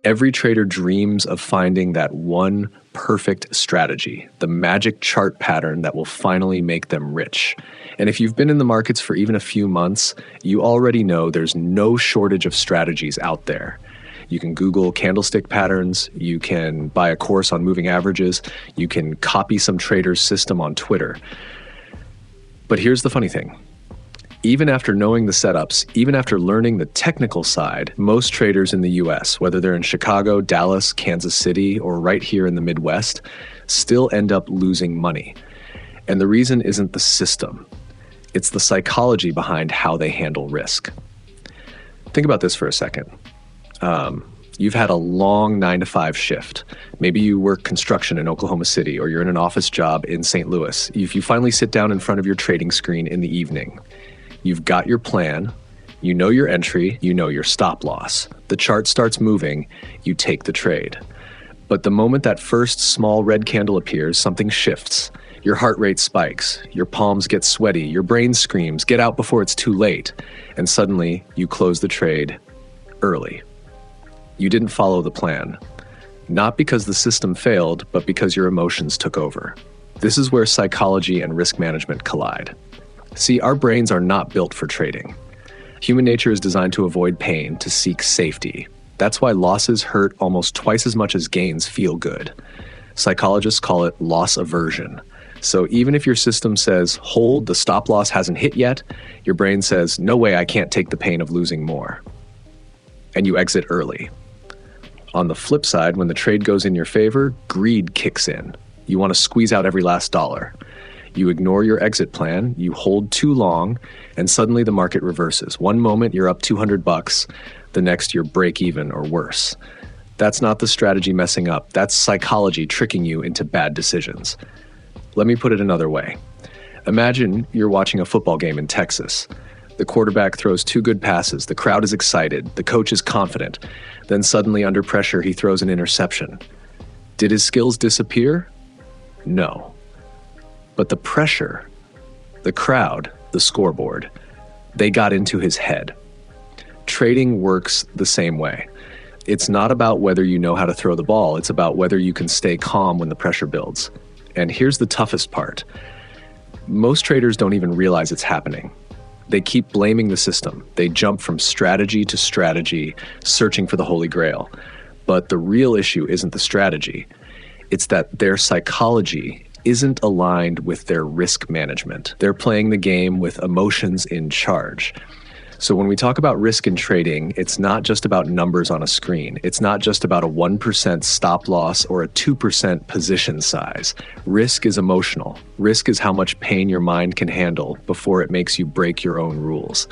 Every trader dreams of finding that one perfect strategy, the magic chart pattern that will finally make them rich. And if you've been in the markets for even a few months, you already know there's no shortage of strategies out there. You can Google candlestick patterns, you can buy a course on moving averages, you can copy some trader's system on Twitter. But here's the funny thing. Even after knowing the setups, even after learning the technical side, most traders in the US, whether they're in Chicago, Dallas, Kansas City, or right here in the Midwest, still end up losing money. And the reason isn't the system. It's the psychology behind how they handle risk. Think about this for a second. You've had a long 9-to-5 shift. Maybe you work construction in Oklahoma City, or you're in an office job in St. Louis. If you finally sit down in front of your trading screen in the evening, you've got your plan, you know your entry, you know your stop loss. The chart starts moving, you take the trade. But the moment that first small red candle appears, something shifts. Your heart rate spikes, your palms get sweaty, your brain screams, get out before it's too late, and suddenly you close the trade early. You didn't follow the plan. Not because the system failed, but because your emotions took over. This is where psychology and risk management collide. See, our brains are not built for trading. Human nature is designed to avoid pain, to seek safety. That's why losses hurt almost twice as much as gains feel good. Psychologists call it loss aversion. So even if your system says, hold, the stop loss hasn't hit yet, your brain says, no way, I can't take the pain of losing more. And you exit early. On the flip side, when the trade goes in your favor, greed kicks in. You want to squeeze out every last dollar. You ignore your exit plan, you hold too long, and suddenly the market reverses. One moment you're up $200, the next you're break even or worse. That's not the strategy messing up, that's psychology tricking you into bad decisions. Let me put it another way. Imagine you're watching a football game in Texas. The quarterback throws 2 good passes, the crowd is excited, the coach is confident. Then suddenly under pressure he throws an interception. Did his skills disappear? No. But the pressure, the crowd, the scoreboard, they got into his head. Trading works the same way. It's not about whether you know how to throw the ball, it's about whether you can stay calm when the pressure builds. And here's the toughest part. Most traders don't even realize it's happening. They keep blaming the system. They jump from strategy to strategy, searching for the Holy Grail. But the real issue isn't the strategy. It's that their psychology isn't aligned with their risk management. They're playing the game with emotions in charge. So when we talk about risk in trading, it's not just about numbers on a screen. It's not just about a 1% stop loss or a 2% position size. Risk is emotional. Risk is how much pain your mind can handle before it makes you break your own rules.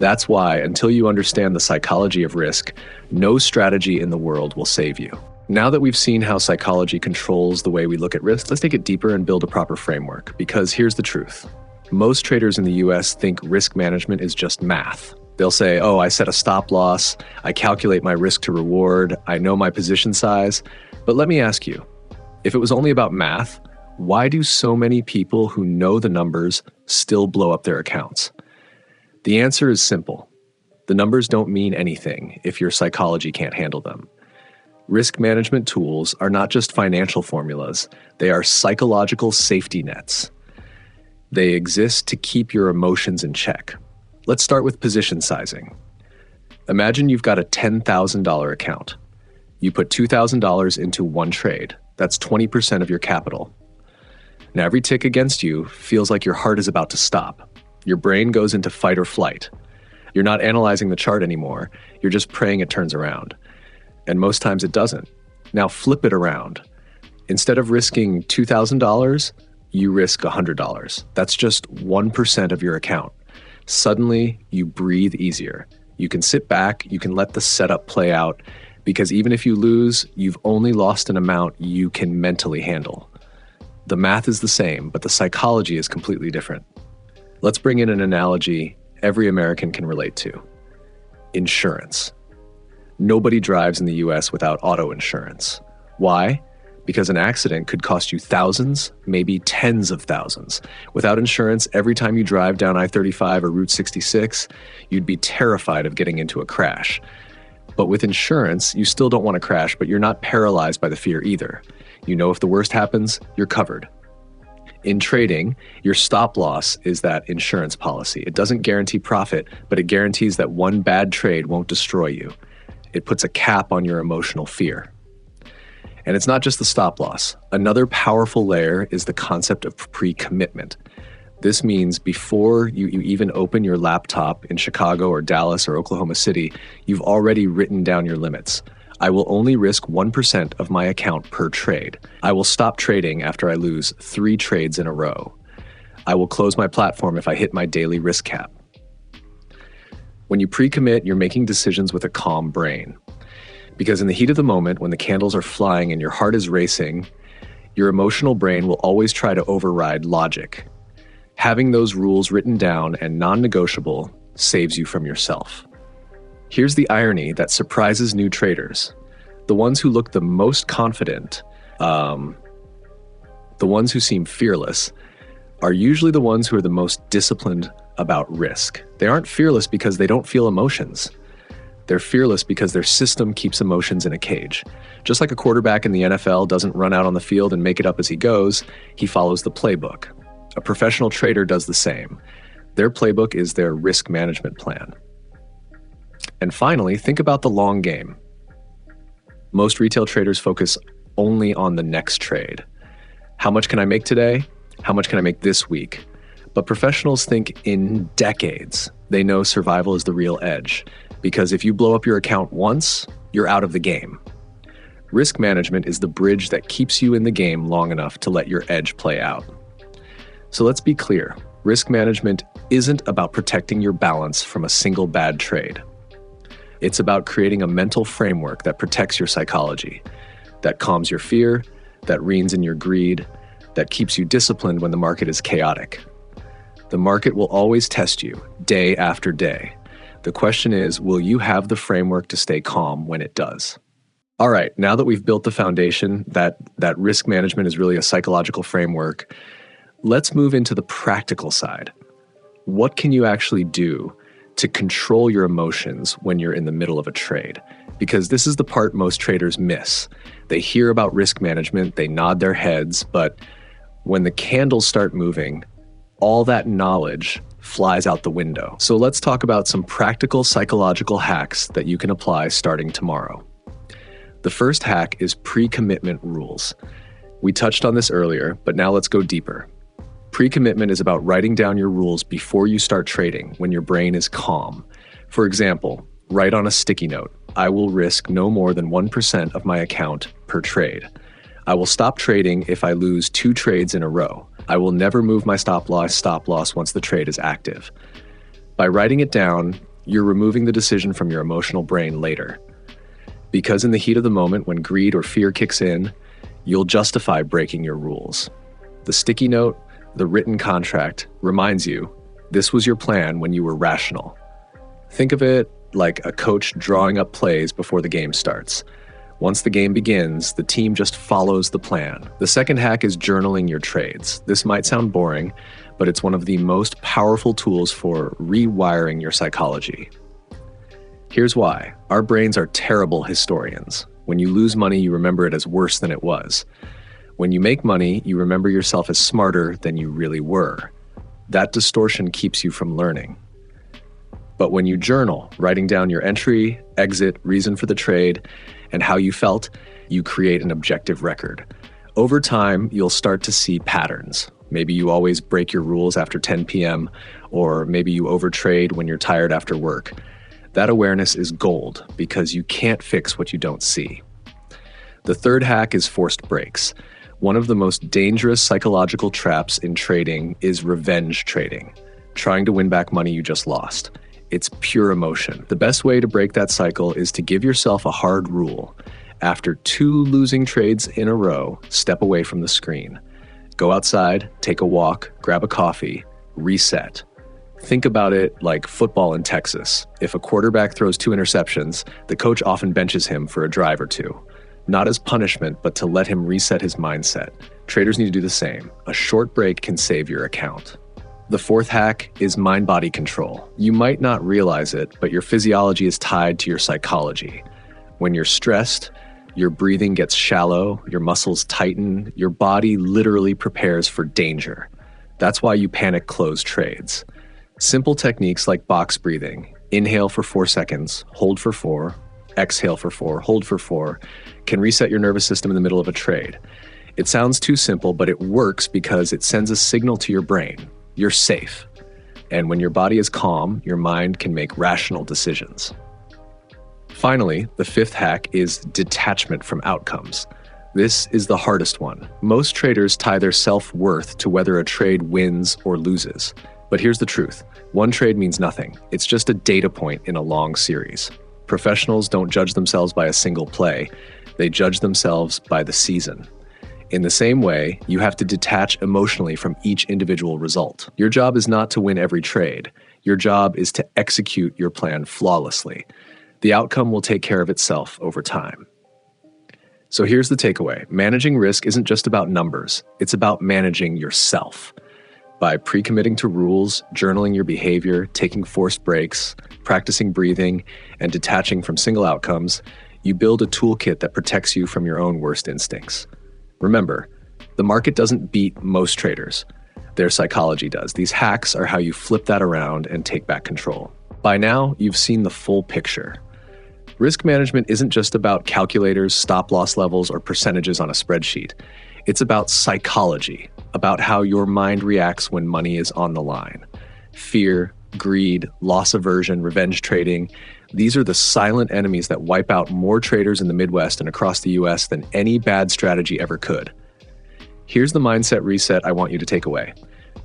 That's why, until you understand the psychology of risk, no strategy in the world will save you. Now that we've seen how psychology controls the way we look at risk, let's take it deeper and build a proper framework. Because here's the truth. Most traders in the US think risk management is just math. They'll say, oh, I set a stop loss, I calculate my risk to reward, I know my position size. But let me ask you, if it was only about math, why do so many people who know the numbers still blow up their accounts? The answer is simple. The numbers don't mean anything if your psychology can't handle them. Risk management tools are not just financial formulas, they are psychological safety nets. They exist to keep your emotions in check. Let's start with position sizing. Imagine you've got a $10,000 account. You put $2,000 into one trade. That's 20% of your capital. Now every tick against you feels like your heart is about to stop. Your brain goes into fight or flight. You're not analyzing the chart anymore. You're just praying it turns around. And most times it doesn't. Now flip it around. Instead of risking $2,000, you risk $100. That's just 1% of your account. Suddenly, you breathe easier. You can sit back, you can let the setup play out, because even if you lose, you've only lost an amount you can mentally handle. The math is the same, but the psychology is completely different. Let's bring in an analogy every American can relate to. Insurance. Nobody drives in the US without auto insurance. Why? Because an accident could cost you thousands, maybe tens of thousands. Without insurance, every time you drive down I-35 or Route 66, you'd be terrified of getting into a crash. But with insurance, you still don't want to crash, but you're not paralyzed by the fear either. You know if the worst happens, you're covered. In trading, your stop loss is that insurance policy. It doesn't guarantee profit, but it guarantees that one bad trade won't destroy you. It puts a cap on your emotional fear. And it's not just the stop loss. Another powerful layer is the concept of pre-commitment. This means before you even open your laptop in Chicago or Dallas or Oklahoma City, you've already written down your limits. I will only risk 1% of my account per trade. I will stop trading after I lose 3 trades in a row. I will close my platform if I hit my daily risk cap. When you pre-commit, you're making decisions with a calm brain. Because in the heat of the moment, when the candles are flying and your heart is racing, your emotional brain will always try to override logic. Having those rules written down and non-negotiable saves you from yourself. Here's the irony that surprises new traders. The ones who look the most confident, the ones who seem fearless, are usually the ones who are the most disciplined about risk. They aren't fearless because they don't feel emotions. They're fearless because their system keeps emotions in a cage. Just like a quarterback in the NFL doesn't run out on the field and make it up as he goes, he follows the playbook. A professional trader does the same. Their playbook is their risk management plan. And finally, think about the long game. Most retail traders focus only on the next trade. How much can I make today? How much can I make this week? But professionals think in decades. They know survival is the real edge, because if you blow up your account once, you're out of the game. Risk management is the bridge that keeps you in the game long enough to let your edge play out. So let's be clear. Risk management isn't about protecting your balance from a single bad trade. It's about creating a mental framework that protects your psychology, that calms your fear, that reins in your greed, that keeps you disciplined when the market is chaotic. The market will always test you, day after day. The question is, will you have the framework to stay calm when it does? All right, now that we've built the foundation, that risk management is really a psychological framework, let's move into the practical side. What can you actually do to control your emotions when you're in the middle of a trade? Because this is the part most traders miss. They hear about risk management, they nod their heads, but when the candles start moving, all that knowledge flies out the window. So let's talk about some practical psychological hacks that you can apply starting tomorrow. The first hack is pre-commitment rules. We touched on this earlier, but now let's go deeper. Pre-commitment is about writing down your rules before you start trading when your brain is calm. For example, write on a sticky note, I will risk no more than 1% of my account per trade. I will stop trading if I lose 2 trades in a row. I will never move my stop loss once the trade is active. By writing it down, you're removing the decision from your emotional brain later. Because in the heat of the moment, when greed or fear kicks in, you'll justify breaking your rules. The sticky note, the written contract, reminds you this was your plan when you were rational. Think of it like a coach drawing up plays before the game starts. Once the game begins, the team just follows the plan. The second hack is journaling your trades. This might sound boring, but it's one of the most powerful tools for rewiring your psychology. Here's why. Our brains are terrible historians. When you lose money, you remember it as worse than it was. When you make money, you remember yourself as smarter than you really were. That distortion keeps you from learning. But when you journal, writing down your entry, exit, reason for the trade, and how you felt, you create an objective record. Over time, you'll start to see patterns. Maybe you always break your rules after 10 p.m., or maybe you overtrade when you're tired after work. That awareness is gold because you can't fix what you don't see. The third hack is forced breaks. One of the most dangerous psychological traps in trading is revenge trading, trying to win back money you just lost. It's pure emotion. The best way to break that cycle is to give yourself a hard rule. After 2 losing trades in a row, step away from the screen. Go outside, take a walk, grab a coffee, reset. Think about it like football in Texas. If a quarterback throws 2 interceptions, the coach often benches him for a drive or 2. Not as punishment, but to let him reset his mindset. Traders need to do the same. A short break can save your account. The fourth hack is mind-body control. You might not realize it, but your physiology is tied to your psychology. When you're stressed, your breathing gets shallow, your muscles tighten, your body literally prepares for danger. That's why you panic close trades. Simple techniques like box breathing, inhale for 4 seconds, hold for 4, exhale for 4, hold for 4, can reset your nervous system in the middle of a trade. It sounds too simple, but it works because it sends a signal to your brain. You're safe. And when your body is calm, your mind can make rational decisions. Finally, the fifth hack is detachment from outcomes. This is the hardest one. Most traders tie their self-worth to whether a trade wins or loses. But here's the truth. One trade means nothing. It's just a data point in a long series. Professionals don't judge themselves by a single play. They judge themselves by the season. In the same way, you have to detach emotionally from each individual result. Your job is not to win every trade. Your job is to execute your plan flawlessly. The outcome will take care of itself over time. So here's the takeaway. Managing risk isn't just about numbers. It's about managing yourself. By pre-committing to rules, journaling your behavior, taking forced breaks, practicing breathing, and detaching from single outcomes, you build a toolkit that protects you from your own worst instincts. Remember, the market doesn't beat most traders. Their psychology does. These hacks are how you flip that around and take back control. By now, you've seen the full picture. Risk management isn't just about calculators, stop-loss levels, or percentages on a spreadsheet. It's about psychology, about how your mind reacts when money is on the line. Fear, greed, loss aversion, revenge trading, these are the silent enemies that wipe out more traders in the Midwest and across the US than any bad strategy ever could. Here's the mindset reset I want you to take away.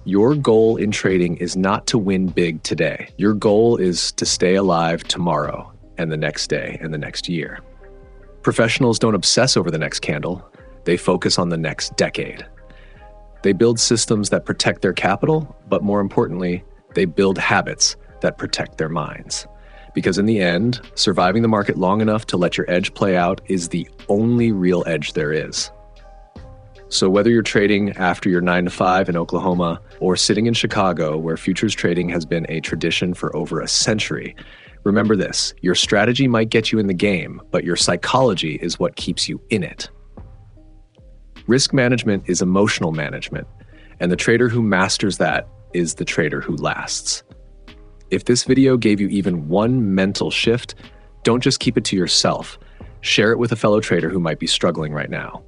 Your goal in trading is not to win big today. Your goal is to stay alive tomorrow and the next day and the next year. Professionals don't obsess over the next candle. They focus on the next decade. They build systems that protect their capital, but more importantly, they build habits that protect their minds. Because in the end, surviving the market long enough to let your edge play out is the only real edge there is. So whether you're trading after your 9 to 5 in Oklahoma or sitting in Chicago, where futures trading has been a tradition for over a century, remember this: your strategy might get you in the game, but your psychology is what keeps you in it. Risk management is emotional management, and the trader who masters that is the trader who lasts. If this video gave you even one mental shift, don't just keep it to yourself. Share it with a fellow trader who might be struggling right now.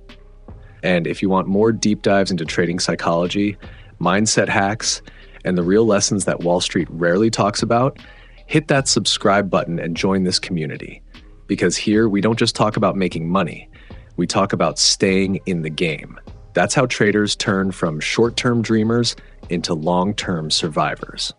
And if you want more deep dives into trading psychology, mindset hacks, and the real lessons that Wall Street rarely talks about, hit that subscribe button and join this community. Because here, we don't just talk about making money. We talk about staying in the game. That's how traders turn from short-term dreamers into long-term survivors.